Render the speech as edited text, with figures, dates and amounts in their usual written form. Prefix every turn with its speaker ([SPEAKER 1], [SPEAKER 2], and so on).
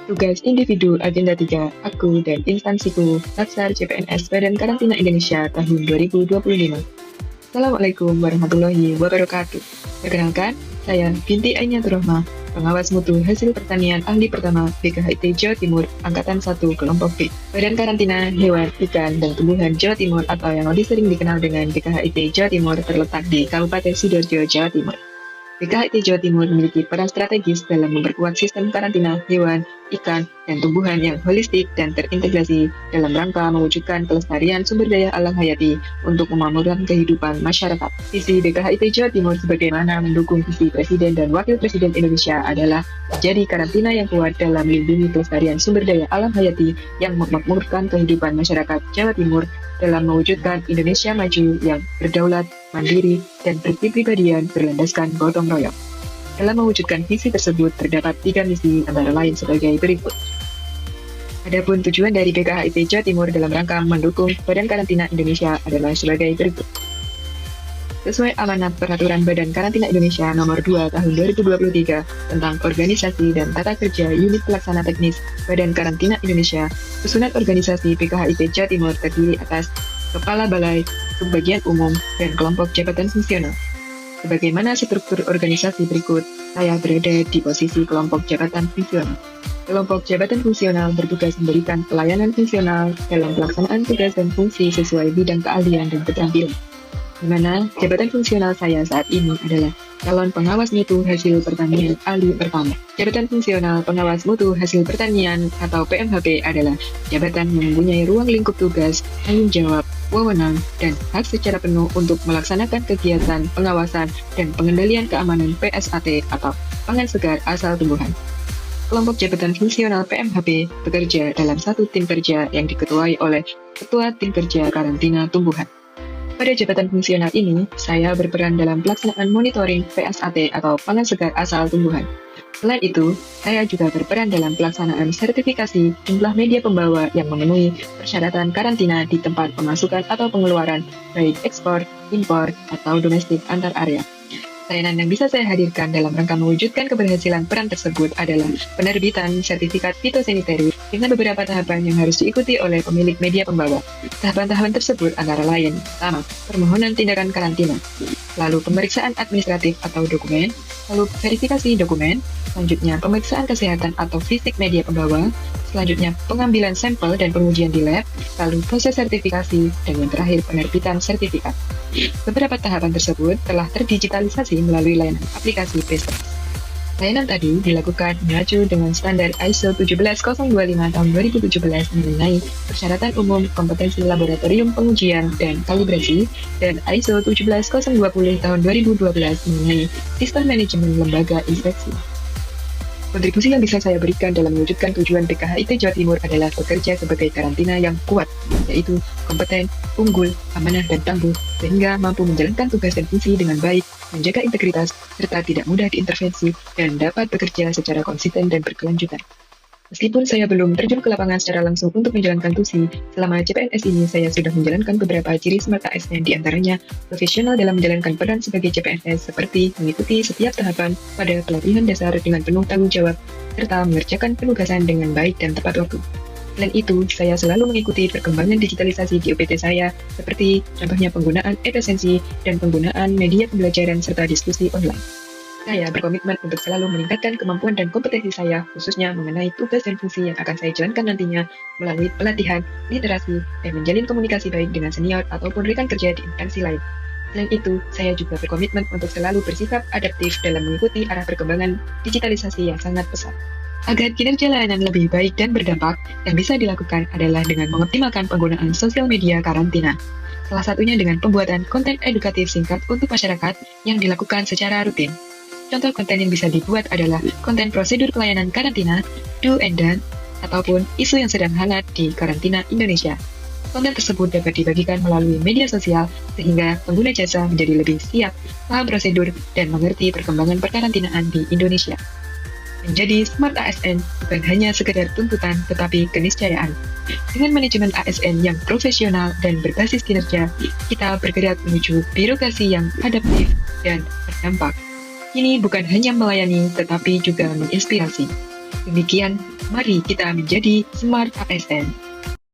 [SPEAKER 1] Tugas individu agenda 3, aku dan instansiku, Laksar CPNS Badan Karantina Indonesia tahun 2025. Assalamualaikum warahmatullahi wabarakatuh. Perkenalkan, saya Binti Ainiatur Rahmah, pengawas mutu hasil pertanian ahli pertama BKHIT Jawa Timur, Angkatan 1 Kelompok B. Badan Karantina Hewan, Ikan, dan Tumbuhan Jawa Timur atau yang lebih sering dikenal dengan BKHIT Jawa Timur terletak di Kabupaten Sidoarjo, Jawa Timur. BKHIT Jawa Timur memiliki peran strategis dalam memperkuat sistem karantina hewan, ikan, dan tumbuhan yang holistik dan terintegrasi dalam rangka mewujudkan kelestarian sumber daya alam hayati untuk memakmurkan kehidupan masyarakat. Visi BKHIT Jawa Timur sebagaimana mendukung visi Presiden dan Wakil Presiden Indonesia adalah menjadi karantina yang kuat dalam melindungi kelestarian sumber daya alam hayati yang memakmurkan kehidupan masyarakat Jawa Timur dalam mewujudkan Indonesia maju yang berdaulat, mandiri, dan berkepribadian berlandaskan gotong royong. Dalam mewujudkan visi tersebut terdapat 3 misi antara lain sebagai berikut. Adapun tujuan dari BKHIT Jawa Timur dalam rangka mendukung Badan Karantina Indonesia adalah sebagai berikut. Sesuai amanat Peraturan Badan Karantina Indonesia Nomor 2 Tahun 2023 tentang Organisasi dan Tata Kerja Unit Pelaksana Teknis Badan Karantina Indonesia, susunan organisasi BKHIT Jawa Timur terdiri atas Kepala Balai, Subbagian Umum, dan Kelompok Jabatan Fungsional. Sebagaimana struktur organisasi berikut, saya berada di posisi Kelompok Jabatan Fungsional. Kelompok Jabatan Fungsional bertugas memberikan pelayanan fungsional dalam pelaksanaan tugas dan fungsi sesuai bidang keahlian dan keterampilan. Di mana jabatan fungsional saya saat ini adalah calon pengawas mutu hasil pertanian ahli pertama. Jabatan fungsional pengawas mutu hasil pertanian atau PMHP adalah jabatan yang mempunyai ruang lingkup tugas, tanggung jawab, wewenang, dan hak secara penuh untuk melaksanakan kegiatan pengawasan dan pengendalian keamanan PSAT atau pangan segar asal tumbuhan. Kelompok jabatan fungsional PMHP bekerja dalam satu tim kerja yang diketuai oleh Ketua Tim Kerja Karantina Tumbuhan. Pada jabatan fungsional ini, saya berperan dalam pelaksanaan monitoring PSAT atau pangan segar asal tumbuhan. Selain itu, saya juga berperan dalam pelaksanaan sertifikasi jumlah media pembawa yang memenuhi persyaratan karantina di tempat pemasukan atau pengeluaran, baik ekspor, impor, atau domestik antar area. Layanan yang bisa saya hadirkan dalam rangka mewujudkan keberhasilan peran tersebut adalah penerbitan sertifikat fitosanitary dengan beberapa tahapan yang harus diikuti oleh pemilik media pembawa. Tahapan-tahapan tersebut antara lain: pertama, permohonan tindakan karantina, lalu pemeriksaan administratif atau dokumen, lalu verifikasi dokumen, selanjutnya pemeriksaan kesehatan atau fisik media pembawa, selanjutnya pengambilan sampel dan pengujian di lab, lalu proses sertifikasi, dan yang terakhir penerbitan sertifikat. Beberapa tahapan tersebut telah terdigitalisasi melalui layanan aplikasi PESTES. Layanan tadi dilakukan mengacu dengan standar ISO 17025 tahun 2017 mengenai persyaratan umum kompetensi laboratorium pengujian dan kalibrasi dan ISO 17020 tahun 2012 mengenai sistem manajemen lembaga inspeksi. Kontribusi yang bisa saya berikan dalam mewujudkan tujuan BKHIT Jawa Timur adalah bekerja sebagai karantina yang kuat, yaitu kompeten, unggul, amanah, dan tangguh, sehingga mampu menjalankan tugas dan fungsi dengan baik, menjaga integritas, serta tidak mudah diintervensi, dan dapat bekerja secara konsisten dan berkelanjutan. Meskipun saya belum terjun ke lapangan secara langsung untuk menjalankan tusi, selama CPNS ini saya sudah menjalankan beberapa ciri Smart ASN, diantaranya profesional dalam menjalankan peran sebagai CPNS seperti mengikuti setiap tahapan pada pelatihan dasar dengan penuh tanggung jawab, serta mengerjakan penugasan dengan baik dan tepat waktu. Selain itu, saya selalu mengikuti perkembangan digitalisasi di UPT saya, seperti contohnya penggunaan e-presensi dan penggunaan media pembelajaran serta diskusi online. Saya berkomitmen untuk selalu meningkatkan kemampuan dan kompetensi saya, khususnya mengenai tugas dan fungsi yang akan saya jalankan nantinya melalui pelatihan, literasi, dan menjalin komunikasi baik dengan senior ataupun rekan kerja di instansi lain. Selain itu, saya juga berkomitmen untuk selalu bersikap adaptif dalam mengikuti arah perkembangan digitalisasi yang sangat pesat. Agar kinerja layanan lebih baik dan berdampak, yang bisa dilakukan adalah dengan mengoptimalkan penggunaan sosial media karantina. Salah satunya dengan pembuatan konten edukatif singkat untuk masyarakat yang dilakukan secara rutin. Contoh konten yang bisa dibuat adalah konten prosedur pelayanan karantina, do and done, ataupun isu yang sedang hangat di karantina Indonesia. Konten tersebut dapat dibagikan melalui media sosial sehingga pengguna jasa menjadi lebih siap, paham prosedur, dan mengerti perkembangan perkarantinaan di Indonesia. Menjadi Smart ASN bukan hanya sekedar tuntutan tetapi keniscayaan. Dengan manajemen ASN yang profesional dan berbasis kinerja, kita bergerak menuju birokrasi yang adaptif dan berdampak. Ini bukan hanya melayani, tetapi juga menginspirasi. Demikian, mari kita menjadi Smart ASN.